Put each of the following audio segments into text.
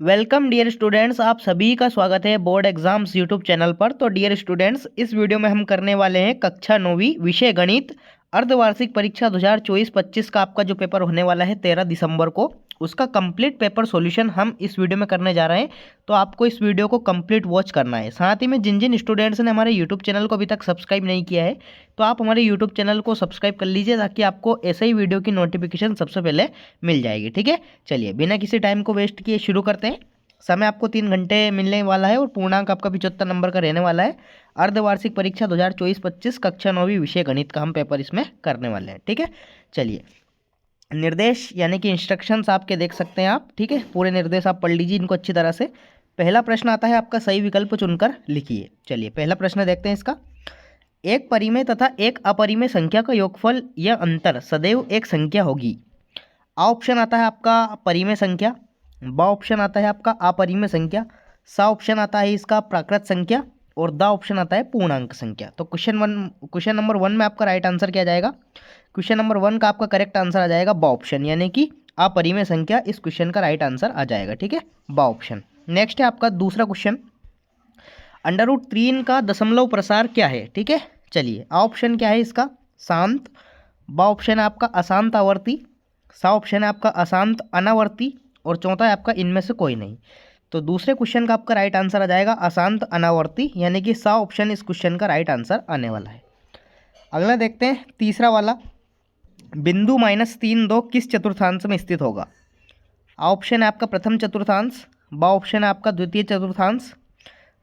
Welcome dear students, आप सभी का स्वागत है बोर्ड एग्जाम्स यूट्यूब चैनल पर। तो डियर स्टूडेंट्स, इस वीडियो में हम करने वाले हैं कक्षा 9वीं विषय गणित अर्धवार्षिक परीक्षा 2024-25 का आपका जो पेपर होने वाला है 13 दिसंबर को, उसका कंप्लीट पेपर सॉल्यूशन हम इस वीडियो में करने जा रहे हैं। तो आपको इस वीडियो को कंप्लीट वॉच करना है। साथ ही में जिन जिन स्टूडेंट्स ने हमारे यूट्यूब चैनल को अभी तक सब्सक्राइब नहीं किया है तो आप हमारे यूट्यूब चैनल को सब्सक्राइब कर लीजिए, ताकि आपको ऐसे ही वीडियो की नोटिफिकेशन सबसे पहले मिल जाएगी। ठीक है, चलिए बिना किसी टाइम को वेस्ट किए शुरू करते हैं। समय आपको 3 घंटे मिलने वाला है और पूर्णांक आपका 75 नंबर का रहने वाला है। अर्धवार्षिक परीक्षा 2024-25 कक्षा 9वीं विषय गणित का हम पेपर इसमें करने वाले हैं। ठीक है, चलिए निर्देश यानी कि इंस्ट्रक्शंस आपके देख सकते हैं आप। ठीक है, पूरे निर्देश आप पढ़ लीजिए इनको अच्छी तरह से। पहला प्रश्न आता है आपका, सही विकल्प चुनकर लिखिए। चलिए पहला प्रश्न देखते हैं इसका। एक परिमेय तथा एक अपरिमेय संख्या का योगफल या अंतर सदैव एक संख्या होगी। आ ऑप्शन आता है आपका परिमेय संख्या, बा ऑप्शन आता है आपका अपरिमेय संख्या, सा ऑप्शन आता है इसका प्राकृत संख्या और दा ऑप्शन आता है पूर्णांक संख्या। तो क्वेश्चन नंबर 1 में आपका राइट आंसर क्या जाएगा? क्वेश्चन नंबर 1 का आपका करेक्ट आंसर आ जाएगा बा ऑप्शन, यानी कि अपरिमेय संख्या इस क्वेश्चन का राइट आंसर आ जाएगा। ठीक है, बा ऑप्शन। नेक्स्ट है आपका दूसरा क्वेश्चन, √3 का दशमलव प्रसार क्या है? ठीक है, चलिए आ ऑप्शन क्या है इसका? शांत, बा ऑप्शन है आपका अशांत आवर्ती, सा ऑप्शन है आपका अशांत अनावर्ती और चौथा है आपका इनमें से कोई नहीं। तो दूसरे क्वेश्चन का आपका राइट आंसर आ जाएगा अशांत अनावर्ती, यानी कि सा ऑप्शन इस क्वेश्चन का राइट आंसर आने वाला है। अगला देखते हैं तीसरा वाला, बिंदु -3 2 किस चतुर्थांश में स्थित होगा? आ ऑप्शन है आपका प्रथम चतुर्थांश, बा ऑप्शन है आपका द्वितीय चतुर्थांश,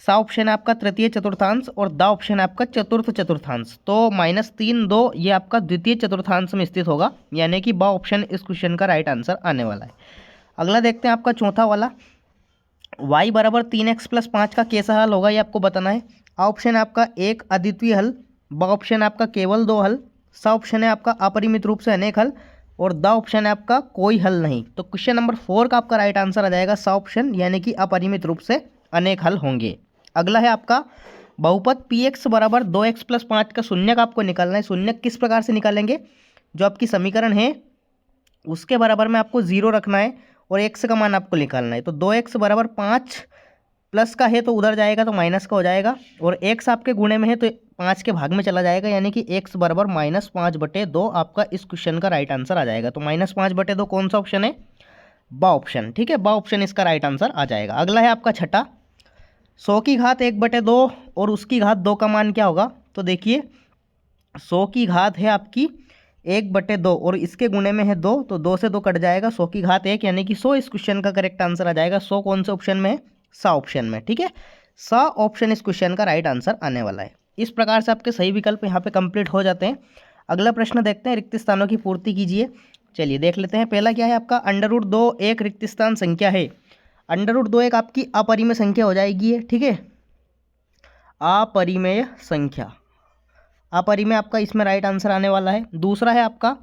सा ऑप्शन है आपका तृतीय चतुर्थांश और दा ऑप्शन है आपका चतुर्थ चतुर्थांश। तो -3 2 ये आपका द्वितीय चतुर्थांश में स्थित होगा, यानी कि बा ऑप्शन इस क्वेश्चन का राइट आंसर आने वाला है। अगला देखते हैं आपका चौथा वाला, y बराबर 3x+5 का कैसा हल होगा, ये आपको बताना है। आ ऑप्शन है आपका एक अद्वितीय हल, बा ऑप्शन है आपका केवल 2 हल, सा ऑप्शन है आपका अपरिमित रूप से अनेक हल और दा ऑप्शन है आपका कोई हल नहीं। तो क्वेश्चन नंबर 4 का आपका राइट आंसर आ जाएगा सा ऑप्शन, यानी कि अपरिमित रूप से अनेक हल होंगे। अगला है आपका बहुपद px बराबर 2x+5 का शून्यक आपको निकालना है। शून्यक किस प्रकार से निकालेंगे? जो आपकी समीकरण है उसके बराबर में आपको 0 रखना है और x का मान आपको निकालना है। तो 2x बराबर 5 प्लस का है तो उधर जाएगा तो माइनस का हो जाएगा, और x आपके गुणे में है तो 5 के भाग में चला जाएगा, यानी कि x बराबर -5/2 आपका इस क्वेश्चन का राइट आंसर आ जाएगा। तो -5/2 कौन सा ऑप्शन है? बा ऑप्शन। ठीक है, बा ऑप्शन इसका राइट आंसर आ जाएगा। अगला है आपका छठा, 100 की घात 1/2 और उसकी घात 2 का मान क्या होगा? तो देखिए 100 की घात है आपकी 1/2 और इसके गुणे में है 2, तो 2 से 2 कट जाएगा, 100 की घात 1 यानी कि 100 इस क्वेश्चन का करेक्ट आंसर आ जाएगा। 100 कौन से ऑप्शन में है? सा ऑप्शन में। ठीक है, सा ऑप्शन इस क्वेश्चन का राइट आंसर आने वाला है। इस प्रकार से आपके सही विकल्प यहाँ पे कंप्लीट हो जाते हैं। अगला प्रश्न देखते हैं, रिक्त स्थानों की पूर्ति कीजिए। चलिए देख लेते हैं। पहला क्या है आपका, √2 एक रिक्त स्थान संख्या है। √2 एक आपकी अपरिमेय संख्या हो जाएगी है। ठीक है, अपरिमेय संख्या, अपरिमेय आपका इसमें राइट आंसर आने वाला है। दूसरा है आपका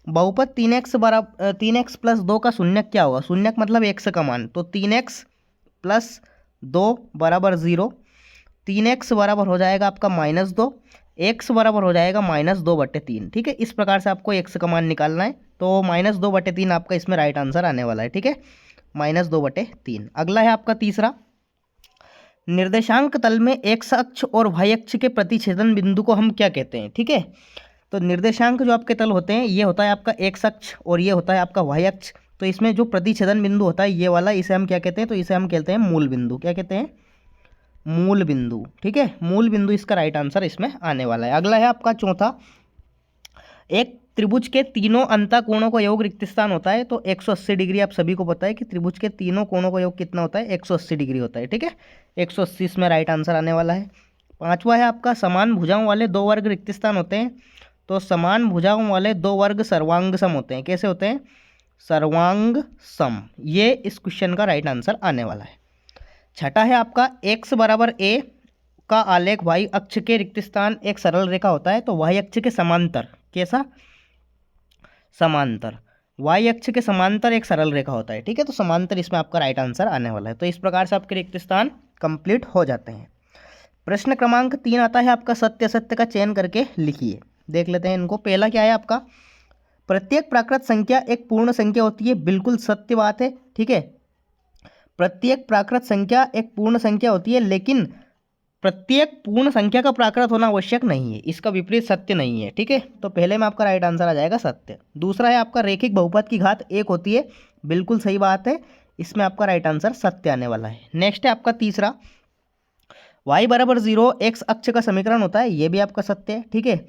बहुपद 3x बराबर 3x+2 का शून्यक क्या होगा? शून्यक मतलब x का मान, तो 3x+2 बराबर 0, 3x बराबर हो जाएगा आपका -2, x बराबर हो जाएगा -2/3। ठीक है, इस प्रकार से आपको x का मान निकालना है। तो -2/3 आपका इसमें राइट आंसर आने वाला है। ठीक है, -2/3। अगला है आपका तीसरा, निर्देशांक तल में एक्स अक्ष और वाई अक्ष के प्रतिच्छेदन बिंदु को हम क्या कहते हैं? ठीक है, तो निर्देशांक जो आपके तल होते हैं ये होता है आपका एक्स अक्ष और ये होता है आपका वाई अक्ष। तो इसमें जो प्रतिच्छेदन बिंदु होता है ये वाला, इसे हम क्या कहते हैं? तो इसे हम कहते हैं मूल बिंदु। क्या कहते हैं? मूल बिंदु। ठीक है, मूल बिंदु इसका राइट आंसर इसमें आने वाला है। अगला है आपका चौथा, एक त्रिभुज के तीनों अंतःकोणों का योग रिक्त स्थान होता है। तो 180 डिग्री, आप सभी को पता है कि त्रिभुज के तीनों कोणों का योग कितना होता है? 180 डिग्री होता है। ठीक है, 180 इसमें राइट आंसर आने वाला है। पांचवा है आपका, समान भुजाओं वाले 2 वर्ग रिक्त स्थान होते हैं। तो समान भुजाओं वाले 2 वर्ग सर्वांग सम होते हैं। कैसे होते हैं? सर्वांग सम। ये इस क्वेश्चन का राइट आंसर आने वाला है। छठा है आपका, x बराबर a का आलेख y अक्ष के रिक्त स्थान एक सरल रेखा होता है। तो y अक्ष के समांतर, कैसा? समांतर, y अक्ष के समांतर एक सरल रेखा होता है। ठीक है, तो समांतर इसमें आपका राइट आंसर आने वाला है। तो इस प्रकार से आपके रिक्त स्थान कंप्लीट हो जाते हैं। प्रश्न क्रमांक 3 आता है आपका, सत्य असत्य का चयन करके लिखिए। देख लेते हैं इनको। पहला क्या है आपका, प्रत्येक प्राकृत संख्या एक पूर्ण संख्या होती है। बिल्कुल सत्य बात है। ठीक है, प्रत्येक प्राकृत संख्या एक पूर्ण संख्या होती है, लेकिन प्रत्येक पूर्ण संख्या का प्राकृत होना आवश्यक नहीं है, इसका विपरीत सत्य नहीं है। ठीक है, तो पहले में आपका राइट आंसर आ जाएगा सत्य। दूसरा है आपका रेखिक बहुपद की घात एक होती है, बिल्कुल सही बात है, इसमें आपका राइट आंसर सत्य आने वाला है। नेक्स्ट है आपका तीसरा, y बराबर 0 एक्स अक्ष का समीकरण होता है, ये भी आपका सत्य है। ठीक है,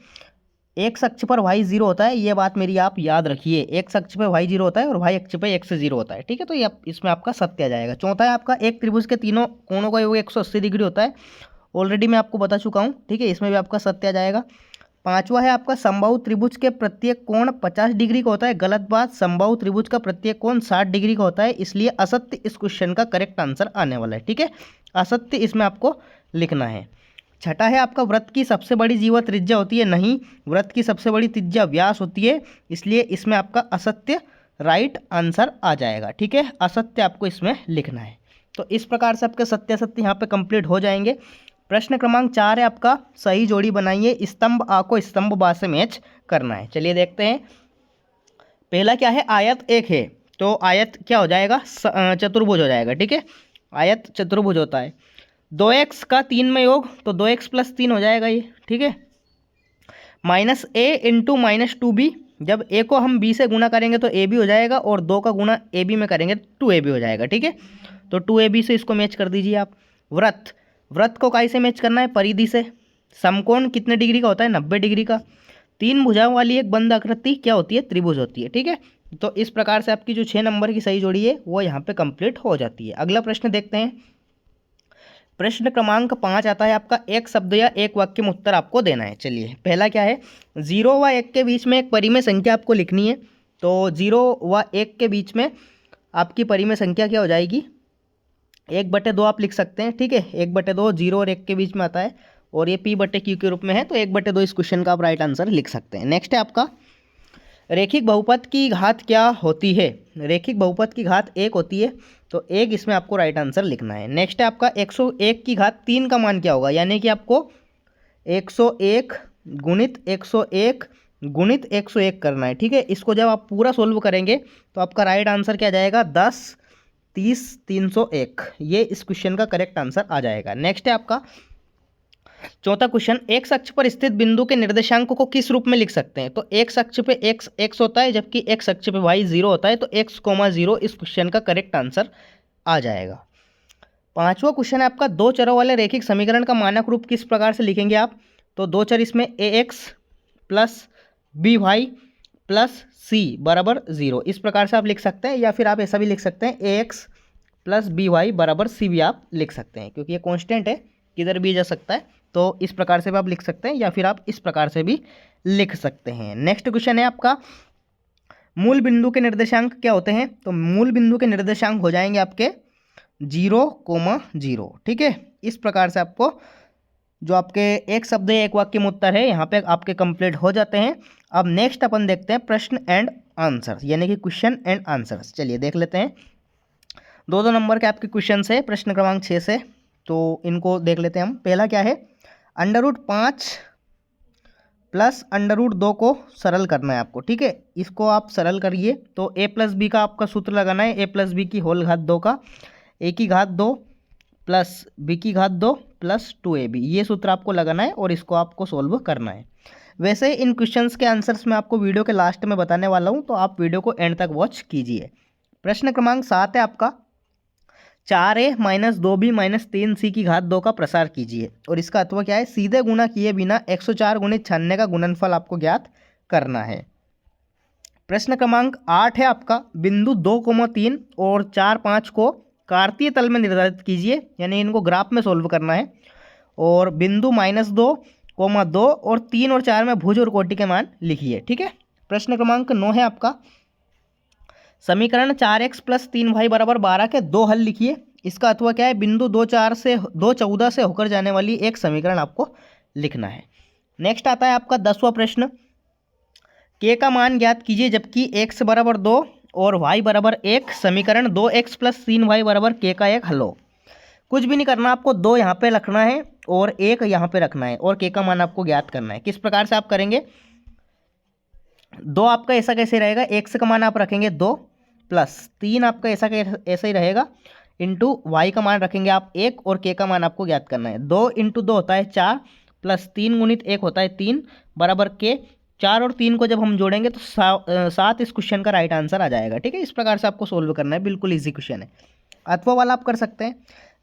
एक्स अक्ष पर y 0 होता है, ये बात मेरी आप याद रखिए, एक्स अक्ष पर y 0 होता है और y अक्ष पर x 0 होता है। ठीक है, तो ये इसमें आपका सत्य आ जाएगा। चौथा है आपका एक त्रिभुज के तीनों कोणों का योग 180 डिग्री होता है, ऑलरेडी मैं आपको बता चुका हूँ। ठीक है, इसमें भी आपका सत्य आ जाएगा। पांचवा है आपका समबाहु त्रिभुज के प्रत्येक कोण 50 डिग्री का होता है, गलत बात, समबाहु त्रिभुज का प्रत्येक कोण 60 डिग्री का होता है, इसलिए असत्य इस क्वेश्चन का करेक्ट आंसर आने वाला है। ठीक है, असत्य इसमें आपको लिखना है। छठा है आपका वृत्त की सबसे बड़ी जीवा त्रिज्या होती है, नहीं, वृत्त की सबसे बड़ी त्रिज्या व्यास होती है, इसलिए इसमें आपका असत्य राइट आंसर आ जाएगा। ठीक है, असत्य आपको इसमें लिखना है। तो इस प्रकार से आपके सत्य असत्य यहाँ पे कंप्लीट हो जाएंगे। प्रश्न क्रमांक 4 है आपका, सही जोड़ी बनाइए, स्तंभ आ को स्तंभ बा से मैच करना है। चलिए देखते हैं। पहला क्या है, आयत एक है, तो आयत क्या हो जाएगा, चतुर्भुज हो जाएगा। ठीक है, आयत चतुर्भुज होता है। 2x का 3 में योग, तो 2x + 3 हो जाएगा ये। ठीक है, -a इंटू -2b, जब a को हम b से गुना करेंगे तो ab हो जाएगा, और 2 का गुना ab में करेंगे तो 2ab हो जाएगा। ठीक है, तो 2ab से इसको मैच कर दीजिए आप। वृत्त, वृत्त को काई से मैच करना है, परिधि से। समकोण कितने डिग्री का होता है, 90 डिग्री का। 3 भुजाओं वाली एक बंद आकृति क्या होती है, त्रिभुज होती है। ठीक है, तो इस प्रकार से आपकी जो 6 नंबर की सही जोड़ी है वो यहाँ पे कंप्लीट हो जाती है। अगला प्रश्न देखते हैं। प्रश्न क्रमांक 5 आता है आपका, एक शब्द या एक वाक्य में उत्तर आपको देना है। चलिए, पहला क्या है, 0 व 1 के बीच में एक परिमेय संख्या आपको लिखनी है। तो 0 व 1 के बीच में आपकी परिमेय संख्या क्या हो जाएगी, 1/2 आप लिख सकते हैं। ठीक है, 1/2 0 और 1 के बीच में आता है, और ये p/q के रूप में है, तो 1/2 इस क्वेश्चन का आप राइट आंसर लिख सकते हैं। नेक्स्ट है आपका, रेखिक बहुपद की घात क्या होती है, रेखिक बहुपद की घात 1 होती है, तो 1 इसमें आपको राइट आंसर लिखना है। नेक्स्ट है आपका, 101 की घात 3 का मान क्या होगा, यानी कि आपको 101 गुणित 101 गुणित 101 करना है। ठीक है, इसको जब आप पूरा सोल्व करेंगे तो आपका राइट आंसर क्या जाएगा, 10 30 301, ये इस क्वेश्चन का करेक्ट आंसर आ जाएगा। नेक्स्ट है आपका चौथा क्वेश्चन, एक्स अक्ष पर स्थित बिंदु के निर्देशांक को किस रूप में लिख सकते हैं। तो एक्स अक्ष पे एक्स एक्स होता है, जबकि एक्स अक्ष पे वाई 0 होता है, तो x, 0 इस क्वेश्चन का करेक्ट आंसर आ जाएगा। पांचवा क्वेश्चन है आपका, दो चरों वाले रेखिक समीकरण का मानक रूप किस प्रकार से लिखेंगे आप। तो दो चर इसमें ax + by + c बराबर 0, इस प्रकार से आप लिख सकते हैं, या फिर आप ऐसा भी लिख सकते हैं ax + by बराबर c भी आप लिख सकते हैं, क्योंकि ये कॉन्स्टेंट है, किधर भी जा सकता है, तो इस प्रकार से भी आप लिख सकते हैं, या फिर आप इस प्रकार से भी लिख सकते हैं। नेक्स्ट क्वेश्चन है आपका, मूल बिंदु के निर्देशांक क्या होते हैं। तो मूल बिंदु के निर्देशांक हो जाएंगे आपके 0,0। ठीक है, इस प्रकार से आपको जो आपके एक शब्द एक वाक्य में उत्तर है यहाँ पे आपके कंप्लीट हो जाते हैं। अब नेक्स्ट अपन देखते हैं प्रश्न एंड आंसर, यानी कि क्वेश्चन एंड आंसर्स। चलिए देख लेते हैं, 2 नंबर के आपके क्वेश्चन है प्रश्न क्रमांक 6 से, तो इनको देख लेते हैं हम। पहला क्या है, √5 + √2 को सरल करना है आपको। ठीक है, इसको आप सरल करिए, तो a + b का आपका सूत्र लगाना है, a + b की होल घात 2 का, a की घात 2 + b की घात 2 + 2ab, ये सूत्र आपको लगाना है और इसको आपको सोल्व करना है। वैसे इन क्वेश्चंस के आंसर्स मैं आपको वीडियो के लास्ट में बताने वाला हूँ, तो आप वीडियो को एंड तक वॉच कीजिए। प्रश्न क्रमांक 7 है आपका, 4a - 2b - 3c की घात 2 का प्रसार कीजिए, और इसका अथवा क्या है, सीधे गुणा किए बिना 104 × 96 का गुणनफल आपको ज्ञात करना है। प्रश्न क्रमांक 8 है आपका, बिंदु 2,3 और 4, 5 को कार्तीय तल में निर्धारित कीजिए, यानी इनको ग्राफ में सोल्व करना है, और बिंदु -2, 2 और 3 और 4 में भुज और कोटि के मान लिखिए। ठीक है, प्रश्न क्रमांक 9 है आपका, समीकरण 4x + 3y = 12 के 2 हल लिखिए, इसका अथवा क्या है, बिंदु 2,14 से होकर जाने वाली एक समीकरण आपको लिखना है। नेक्स्ट आता है आपका 10वां प्रश्न, k का मान ज्ञात कीजिए जबकि x = 2 और y = 1, समीकरण 2x + 3y = k का एक हल हो। कुछ भी नहीं करना, आपको 2 यहाँ पे रखना है और 1 यहाँ पे रखना है, और k का मान आपको ज्ञात करना है। किस प्रकार से आप करेंगे, 2 आपका ऐसा कैसे रहेगा, x का मान आप रखेंगे 2 + 3 आपका ऐसा ही रहेगा, इंटू वाई का मान रखेंगे आप 1 और के का मान आपको ज्ञात करना है। 2 इंटू 2 होता है 4 प्लस 3 गुणित 1 होता है 3 बराबर के 4 और 3 को जब हम जोड़ेंगे तो 7 इस क्वेश्चन का राइट आंसर आ जाएगा। ठीक है, इस प्रकार से आपको सोल्व करना है, बिल्कुल ईजी क्वेश्चन है। अथवा वाला आप कर सकते हैं।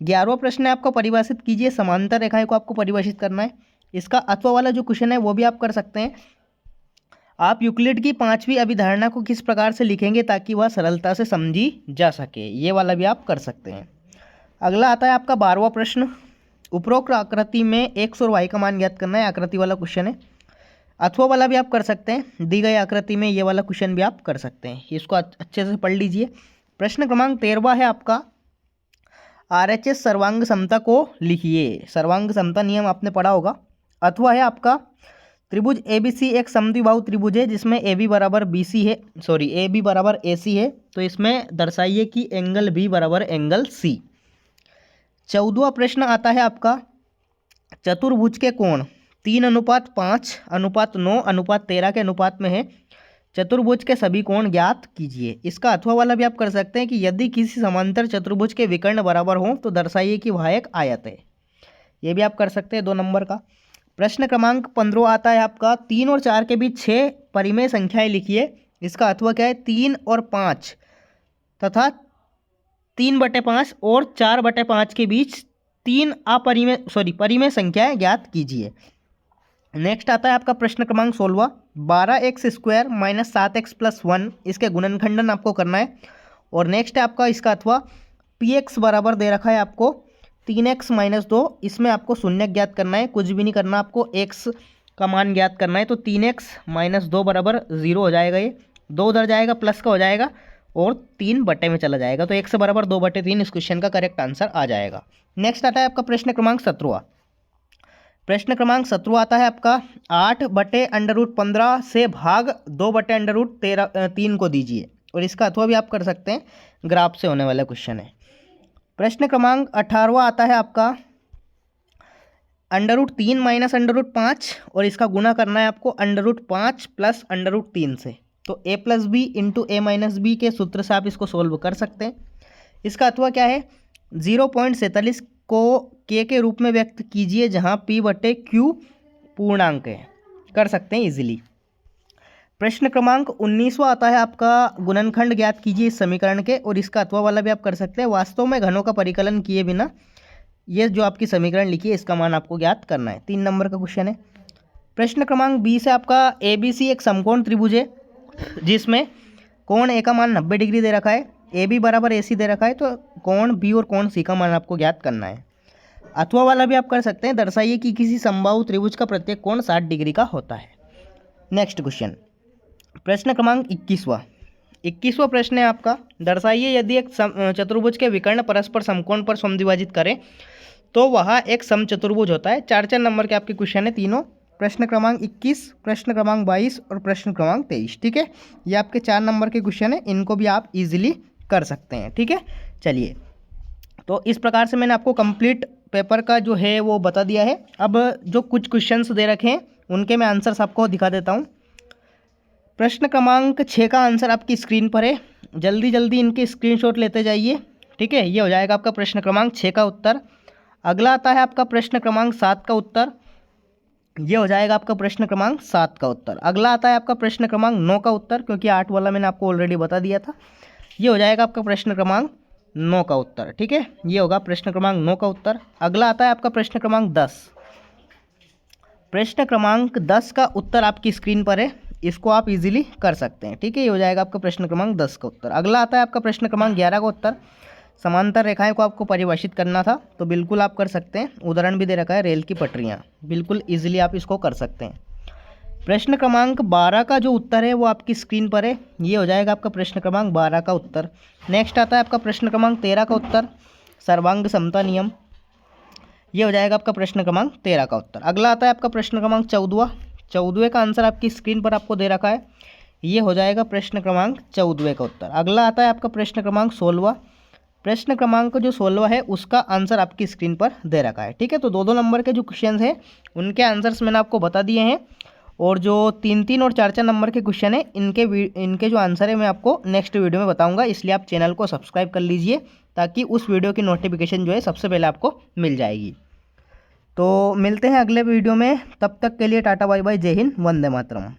11वां प्रश्न है आपको परिभाषित कीजिए, समांतर रेखाएं को आपको परिभाषित करना है। इसका अथवा वाला जो क्वेश्चन है वो भी आप कर सकते हैं। आप यूक्लिड की 5वीं अभिधारणा को किस प्रकार से लिखेंगे ताकि वह सरलता से समझी जा सके, ये वाला भी आप कर सकते हैं। अगला आता है आपका 12वां प्रश्न, उपरोक्त आकृति में एक्स और वाई का मान ज्ञात करना है, आकृति वाला क्वेश्चन है। अथवा वाला भी आप कर सकते हैं, दी गई आकृति में ये वाला क्वेश्चन भी आप कर सकते हैं, इसको अच्छे से पढ़ लीजिए। प्रश्न क्रमांक 13 है आपका, आरएचएस सर्वांग समता को लिखिए। सर्वांग समता नियम आपने पढ़ा होगा। अथवा है आपका, त्रिभुज एबीसी एक समद्विबाहु त्रिभुज है जिसमें AB बराबर BC है, सॉरी AB बराबर AC है, तो इसमें दर्शाइए कि एंगल B बराबर एंगल C। 14वां प्रश्न आता है आपका, चतुर्भुज के कोण 3:5:9:13 के अनुपात में है, चतुर्भुज के सभी कोण ज्ञात कीजिए। इसका अथवा वाला भी आप कर सकते हैं कि यदि किसी समांतर चतुर्भुज के विकर्ण बराबर हो तो दर्शाइए कि वह एक आयत है, ये भी आप कर सकते हैं 2 नंबर का। प्रश्न क्रमांक 15 आता है आपका, 3 और 4 के बीच 6 परिमेय संख्याएं लिखिए। इसका अथवा क्या है, 3 और 5 तथा 3/5 और 4/5 के बीच 3 परिमेय संख्याएं ज्ञात कीजिए। नेक्स्ट आता है आपका प्रश्न क्रमांक 16, 12x² - 7x + 1 इसके गुणनखंडन आपको करना है। और नेक्स्ट है आपका इसका अथवा, px बराबर दे रखा है आपको 3x - 2, इसमें आपको शून्य ज्ञात करना है, कुछ भी नहीं करना, आपको x का मान ज्ञात करना है। तो 3x - 2 बराबर 0 हो जाएगा, ये 2 उधर जाएगा प्लस का हो जाएगा और 3 बटे में चला जाएगा, तो x बराबर 2/3 इस क्वेश्चन का करेक्ट आंसर आ जाएगा। नेक्स्ट आता है आपका प्रश्न क्रमांक 17। प्रश्न क्रमांक 17 आता है आपका, 8/√15 से भाग 2/√3 को दीजिए। और इसका अथवा भी आप कर सकते हैं, ग्राफ से होने वाला क्वेश्चन है। प्रश्न क्रमांक 18 आता है आपका, √3 - √5 और इसका गुणा करना है आपको √5 + √3 से। तो a + b × a - b के सूत्र से आप इसको सोल्व कर सकते हैं। इसका अथवा क्या है, 0.47 को k के रूप में व्यक्त कीजिए जहां p/q पूर्णांक है, कर सकते हैं इजीली। प्रश्न क्रमांक 19वां आता है आपका, गुणनखंड ज्ञात कीजिए इस समीकरण के। और इसका अथवा वाला भी आप कर सकते हैं। वास्तव में घनों का परिकलन किए बिना ये जो आपकी समीकरण लिखी है इसका मान आपको ज्ञात करना है, 3 नंबर का क्वेश्चन है। प्रश्न क्रमांक 20 है आपका, ABC एक समकोण त्रिभुज है जिसमें कोण A का मान 90 डिग्री दे रखा है, AB बराबर AC दे रखा है, तो कोण B और कोण C का मान आपको ज्ञात करना है। अथवा वाला भी आप कर सकते हैं, दर्शाइए कि किसी समबाहु त्रिभुज का प्रत्येक कोण 60 डिग्री का होता है। नेक्स्ट क्वेश्चन, प्रश्न क्रमांक 21वां प्रश्न है आपका, दर्शाइए यदि एक चतुर्भुज के विकर्ण परस्पर समकोण पर समद्विभाजित करें तो वह एक समचतुर्भुज होता है। 4 नंबर के आपके क्वेश्चन है तीनों, प्रश्न क्रमांक 21, प्रश्न क्रमांक 22 और प्रश्न क्रमांक 23। ठीक है, ये आपके 4 नंबर के क्वेश्चन है, इनको भी आप इजीली कर सकते हैं। ठीक है, चलिए, तो इस प्रकार से मैंने आपको कंप्लीट पेपर का जो है वो बता दिया है। अब जो कुछ क्वेश्चंस दे रखे हैं उनके मैं आंसर्स आपको दिखा देता हूँ। प्रश्न क्रमांक 6 का आंसर आपकी स्क्रीन पर है, जल्दी जल्दी इनके स्क्रीनशॉट लेते जाइए। ठीक है, ये हो जाएगा आपका प्रश्न क्रमांक 6 का उत्तर। अगला आता है आपका प्रश्न क्रमांक 7 का उत्तर, ये हो जाएगा आपका प्रश्न क्रमांक 7 का उत्तर। अगला आता है आपका प्रश्न क्रमांक 9 का उत्तर, क्योंकि 8 वाला मैंने आपको ऑलरेडी बता दिया था। ये हो जाएगा आपका प्रश्न क्रमांक 9 का उत्तर। ठीक है, ये होगा प्रश्न क्रमांक 9 का उत्तर। अगला आता है आपका प्रश्न क्रमांक 10। प्रश्न क्रमांक 10 का उत्तर आपकी स्क्रीन पर है, इसको आप इजीली कर सकते हैं। ठीक है, ये हो जाएगा आपका प्रश्न क्रमांक 10 का उत्तर। अगला आता है आपका प्रश्न क्रमांक 11 का उत्तर, समांतर रेखाएं को आपको परिभाषित करना था, तो बिल्कुल आप कर सकते हैं। उदाहरण भी दे रखा है, रेल की पटरियां, बिल्कुल इजीली आप इसको कर सकते हैं। प्रश्न क्रमांक 12 का जो उत्तर है वो आपकी स्क्रीन पर है, ये हो जाएगा आपका प्रश्न क्रमांक 12 का उत्तर। नेक्स्ट आता है आपका प्रश्न क्रमांक 13 का उत्तर, सर्वांग समता नियम, ये हो जाएगा आपका प्रश्न क्रमांक 13 का उत्तर। अगला आता है आपका प्रश्न क्रमांक 14वें का आंसर आपकी स्क्रीन पर आपको दे रखा है, ये हो जाएगा प्रश्न क्रमांक 14वें का उत्तर। अगला आता है आपका प्रश्न क्रमांक 16। प्रश्न क्रमांक जो 16 है उसका आंसर आपकी स्क्रीन पर दे रखा है। ठीक है, तो 2-2 नंबर के जो क्वेश्चन हैं उनके आंसर्स मैंने आपको बता दिए हैं, और जो 3-3 और 4-4 नंबर के क्वेश्चन हैं इनके जो आंसर है मैं आपको नेक्स्ट वीडियो में बताऊंगा, इसलिए आप चैनल को सब्सक्राइब कर लीजिए ताकि उस वीडियो की नोटिफिकेशन जो है सबसे पहले आपको मिल जाएगी। तो मिलते हैं अगले वीडियो में, तब तक के लिए टाटा बाय बाय, जय हिंद, वंदे मातरम।